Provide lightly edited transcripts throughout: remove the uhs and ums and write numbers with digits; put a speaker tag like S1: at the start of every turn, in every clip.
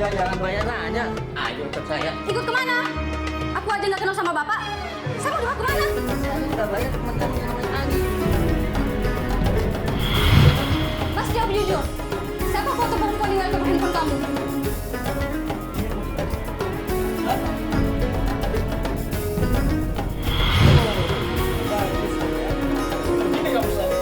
S1: Udah jangan banyak nanya. Ayo ikut saya.
S2: Ikut kemana? Aku aja nggak kenal sama bapak. Saya mau dibawa kemana?
S1: Saya udah banyak teman-teman yang namanya Ani.
S2: Mas jawab jujur. Siapa foto perempuan yang nggak ke handphone kamu?
S1: Ini kamu saya.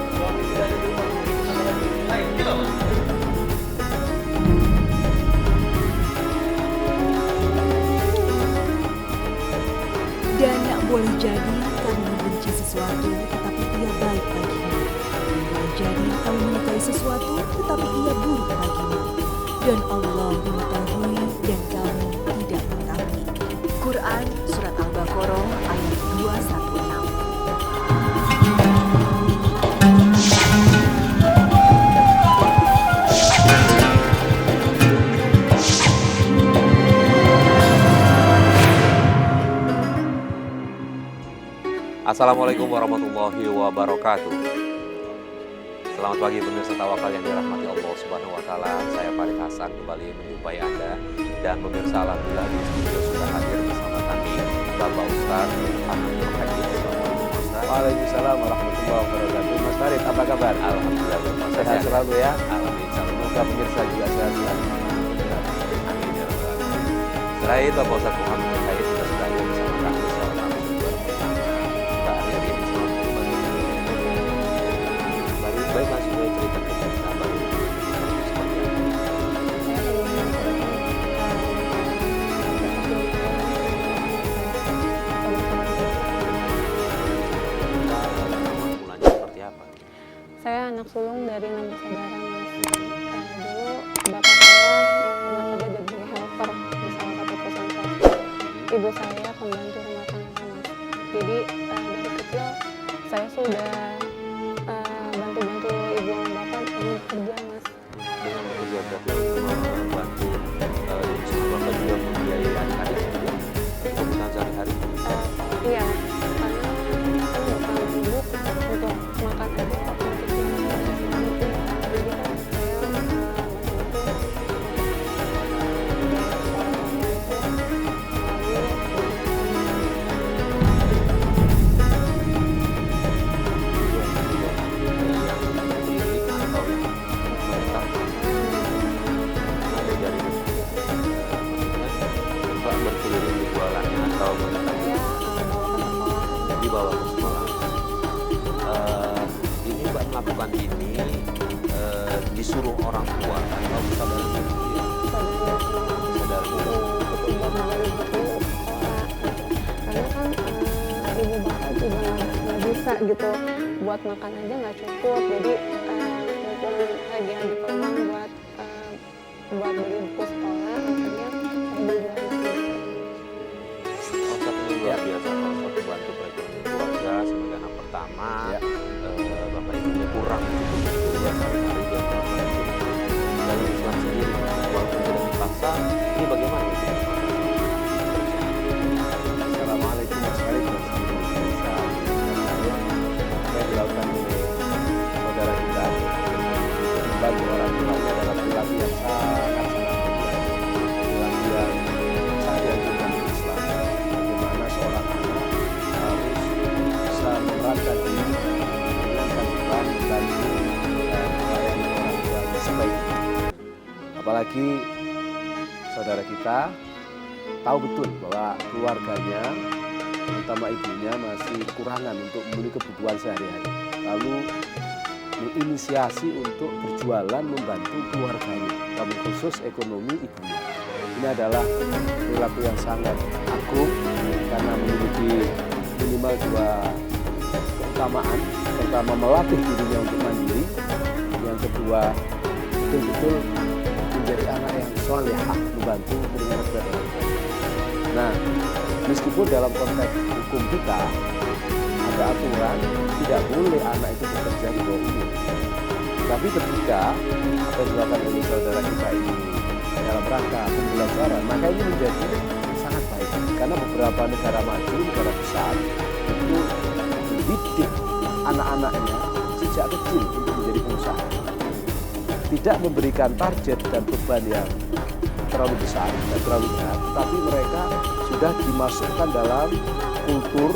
S1: Suami tidak ada di rumah begitu sama lagi. Lain gila mas.
S3: Dan boleh jadi kamu membenci sesuatu tetapi ia baik bagimu. Dan boleh jadi kamu menyukai sesuatu tetapi ia buruk bagimu. Dan Allah mengetahui dan kamu tidak mengetahui. Quran Surat Al-Baqarah ayat 216.
S4: Assalamualaikum warahmatullahi wabarakatuh. Selamat pagi pemirsa Tawakal yang dirahmati Allah Subhanahu wa taala. Saya Farid Hasan kembali menjumpai Anda dan pemirsa alhamdulillah di studio sudah hadir bersama kami Bapak Ustaz Ahmad Hadis. Assalamualaikum Ustaz.
S5: Waalaikumsalam warahmatullahi wabarakatuh. Mas Farid, apa kabar?
S4: Alhamdulillah Bapak
S5: Sehat selalu ya.
S4: Alhamdulillah.
S5: Semoga pemirsa juga sehat selalu.
S4: Amin ya rabbal alamin. Selain Bapak Ustaz Muhammad Hadis juga sudah hadir bersama kami seorang narasumber bersama Mbak Ririn. Baik langsung dari cerita ke kita baru seperti apa? Mulanya seperti apa?
S6: Saya anak sulung dari 6 bersaudara, Mas. Dulu bapak saya pernah kerja jadi helper di salah satu perusahaan swasta. Ibu saya pembantu rumah tangga, Mas. Jadi dari kecil saya sudah bantu-bantu ibu dan bapak untuk kerja, Mas.
S4: Dengan bekerja berarti membantu ibu sama bapak juga membiayai adik-adik juga kebutuhan sehari-hari.
S6: Iya, karena kan bapak ibu untuk makan aja untuk jadi kan saya bantu-bantu
S4: Berkeliling di jualannya atau dibawa ke sekolah. Ini Mbak melakukan ini disuruh orang tua atau sadar sendiri? Sadar sendiri.
S6: Karena kan ibu bapak juga nggak bisa gitu buat makan aja nggak cukup, jadi mumpung lagi ada peluang buat beli buku sekolah, akhirnya saya beli sendiri.
S4: Saat ini luar biasa kalau satu bantu perekonomian keluarga sebagai anak pertama. Bapak ibunya kurang buat sehari-hari dia melakukan itu. Dalam Islam sendiri walaupun tidak dipaksa, ini bagaimana itu?
S5: Assalamualaikum Mas Farid. Apa yang dilakukan oleh saudara kita membantu orang tuanya adalah perilaku yang sangat mulia. Perilaku yang sangat dianjurkan di Islam. Bagaimana seorang anak harus bisa memerankan diri, menjalankan peran, membantu dan melayani orang tuanya sebaik mungkin. Apalagi saudara kita tahu betul bahwa keluarganya, terutama ibunya, masih kekurangan untuk memenuhi kebutuhan sehari-hari. Lalu menginisiasi untuk berjualan membantu keluarganya, wabil khusus ekonomi ibunya. Ini adalah perilaku yang sangat agung karena memiliki minimal dua keutamaan. Pertama, melatih dirinya untuk mandiri. Yang kedua, betul-betul menjadi anak yang solehah, membantu beringat kepada orang tua. Nah, meskipun dalam konteks hukum kita ada aturan tidak boleh anak itu bekerja di bawah umur. Tapi ketika apa yang dilakukan oleh saudara kita ini dalam rangka pembelajaran, maka ini menjadi sangat baik. Karena beberapa negara maju, negara besar itu mendidik anak-anaknya sejak kecil untuk menjadi pengusaha. Tidak memberikan target dan beban yang terlalu besar dan terlalu berat, tapi mereka sudah dimasukkan dalam kultur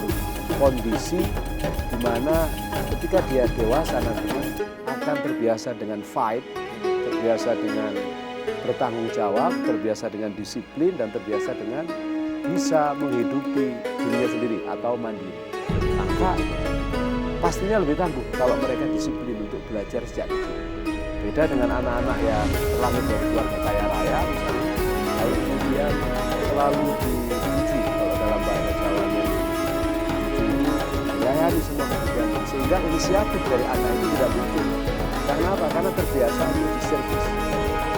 S5: kondisi di mana ketika dia dewasa nantinya akan terbiasa dengan fight, terbiasa dengan bertanggung jawab, terbiasa dengan disiplin, dan terbiasa dengan bisa menghidupi dirinya sendiri atau mandiri. Maka pastinya lebih tangguh kalau mereka disiplin untuk belajar sejak kecil. Beda dengan anak-anak yang terlahir dari keluarga kaya raya misalnya, lalu kemudian selalu dipuji, kalau dalam bahasa Jawanya dilayani semua kebutuhan, sehingga inisiatif dari anak itu tidak muncul. Karena apa? Karena terbiasa untuk diservis,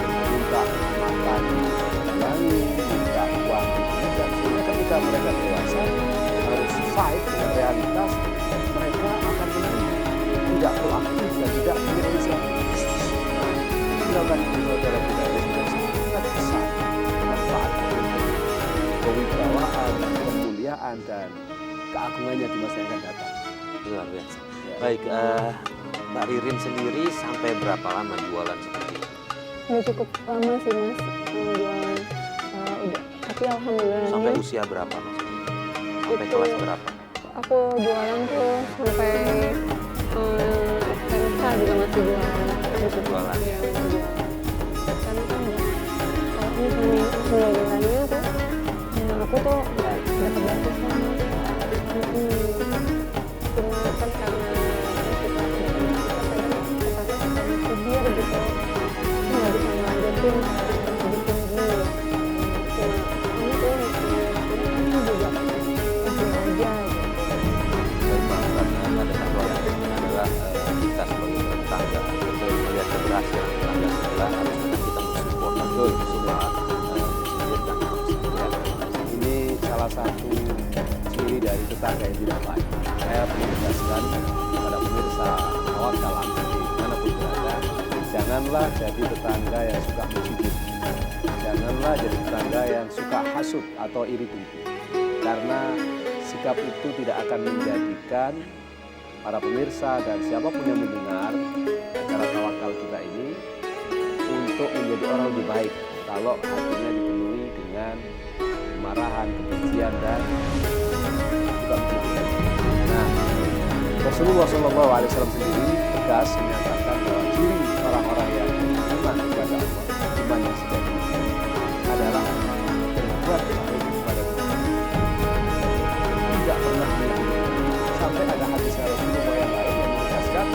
S5: minta makan diulangi, minta uang diberikan, sehingga ketika mereka dewasa harus fight dengan realitas, mereka akan menjadi tidak proaktif dan tidak berinisiatif. Dilakukan saudara kita ini sudah sangat besar manfaatnya untuk kewibawaan, kemuliaan, dan keagungannya di masa yang akan datang.
S4: Luar biasa.
S5: Ya.
S4: Baik, Mbak Ririn sendiri sampai berapa lama jualan seperti ini?
S6: Ya cukup lama sih mas jualan, udah. Tapi alhamdulillahnya
S4: Sampai usia berapa maksudnya? Sampai
S6: Itu-
S4: kelas berapa?
S6: aku jualan tuh sampai SMK juga masih jualan.
S4: Masih jualan.
S6: Iya, masih jualan. Karena kan kalau misalnya penjualannya tuh, aku tuh nggak dapat beasiswa mas. Cuma kan karena kita dapat beasiswa kadang kepaksa sama kubir gitu, nggak bisa ngelanjutin lebih tinggi. Cuma kamu tuh ini juga masih aja gitu.
S4: Baik Pak, karena ada satu hal yang penting adalah kita sebagai tetangga untuk melihat keberhasilan tetangga sebelah harus kita mensupport betul semua muslim dan non-muslim.
S5: Ini salah satu ciri dari tetangga yang tidak baik. Saya perlu tegaskan kepada pemirsa Tawakal Antv dimanapun berada, janganlah jadi tetangga yang suka mencibir, janganlah jadi tetangga yang suka hasut atau iri dengki, karena sikap itu tidak akan menjadikan para pemirsa dan siapapun yang mendengar acara Tawakal kita ini untuk menjadi orang lebih baik kalau hatinya dipenuhi dengan kemarahan, kebencian, dan juga mencibir. Nah, Rasulullah SAW sendiri tegas menyatakan bahwa ciri orang-orang yang beriman kepada Allah, iman yang sejati, adalah berbuat baik kepada Tuhan. Tidak pernah menyakiti. Sampai ada hadis Rasulullah yang lain yang menegaskan,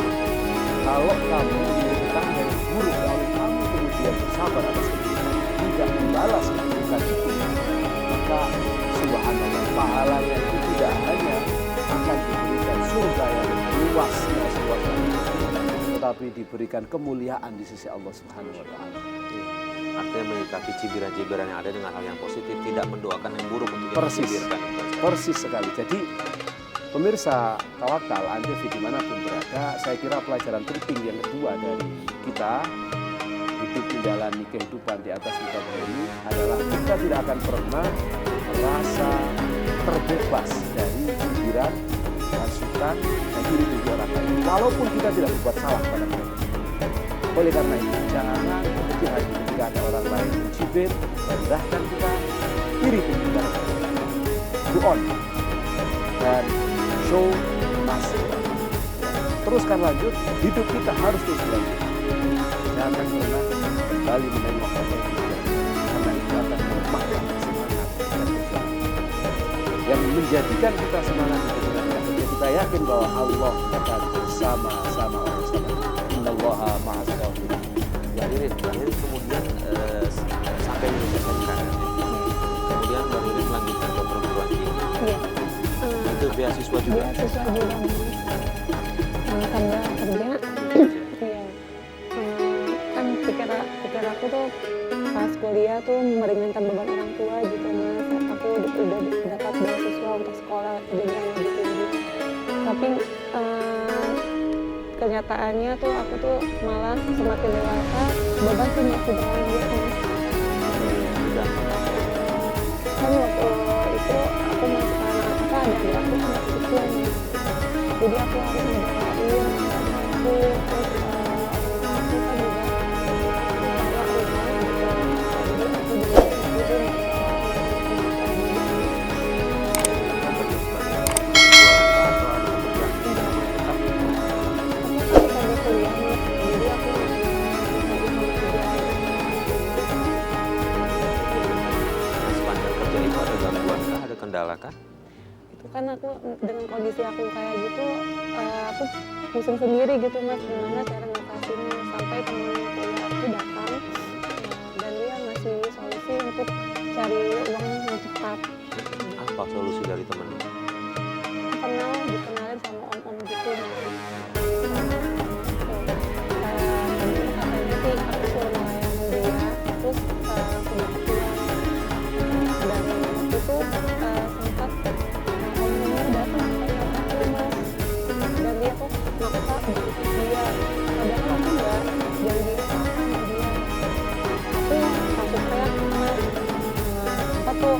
S5: kalau kamu menjadi tetangga yang buruk, lalu kamu kemudian bersabar atas keburukan, tidak membalas keburukan itu, maka subhanallah, pahalanya itu tidak hanya akan diberikan surga yang luasnya seluasnya, tetapi diberikan kemuliaan di sisi Allah Subhanahu wa Ta'ala.
S4: Artinya menyikapi cibiran-cibiran yang ada dengan hal yang positif, tidak mendoakan yang buruk untuk yang
S5: Persis.
S4: dicibirkan.
S5: Persis sekali. Jadi pemirsa Tawakal Antv dimanapun berada, saya kira pelajaran penting yang kedua dari kita hidup menjalani kehidupan di atas muka bumi adalah kita tidak akan pernah merasa terbebas dari cibiran, masukan, dan iri dengki orang lain, walaupun kita tidak berbuat salah pada mereka. Oleh karena itu, jangan kecil hati ketika ada orang lain mencibir, merendahkan kita, iri dengki pada mereka. Go on dan show mercy. Teruskan lanjut, hidup kita harus terus lanjut. Jangan pernah kembali menengok apa yang kita lakukan, karena itu akan melemahkan semangat dan perjuangan. Yang menjadikan kita semangat itu adalah ketika kita yakin bahwa Allah akan bersama-sama orang sabar. Innallaha ma'as sabirin.
S4: Mbak Ririn kemudian sampai lulus SMK kan? Kemudian Mbak Ririn melanjutkan ke perguruan tinggi.
S6: Iya.
S4: Itu beasiswa juga?
S6: Beasiswa juga mas. Sambil kerja. Iya. Kan pikir aku tuh pas kuliah tuh meringankan beban orang tua gitu mas. Aku udah dapat beasiswa untuk sekolah jenjang lebih tinggi. Tapi kenyataannya tuh aku tuh malah semakin dewasa beban tuh masih berlanjut mas.
S4: Sudah.
S6: Kan waktu itu aku masih ada adik aku anak kecil nih, jadi aku harus ngebawain aku, terus orang tua aku kan juga bawa rumah gitu, jadi aku juga
S4: kendala kah?
S6: Itu kan aku dengan kondisi aku kayak gitu, aku pusing sendiri gitu Mas, gimana cara ngatasinnya. Sampai teman kuliah aku datang, dan dia ngasih solusi untuk cari uang yang cepat.
S4: Apa solusi dari temennya?
S6: Dikenalin sama om-om gitu Mas. Katanya sih aku suruh ngelayanin dia, terus aku dapat uang. Dan waktu itu sempat omnya datang ke aku Mas, dan dia tuh maksa ikut dia, padahal aku nggak janji apa sama dia. Aku langsung teriak Mas, sempat tuh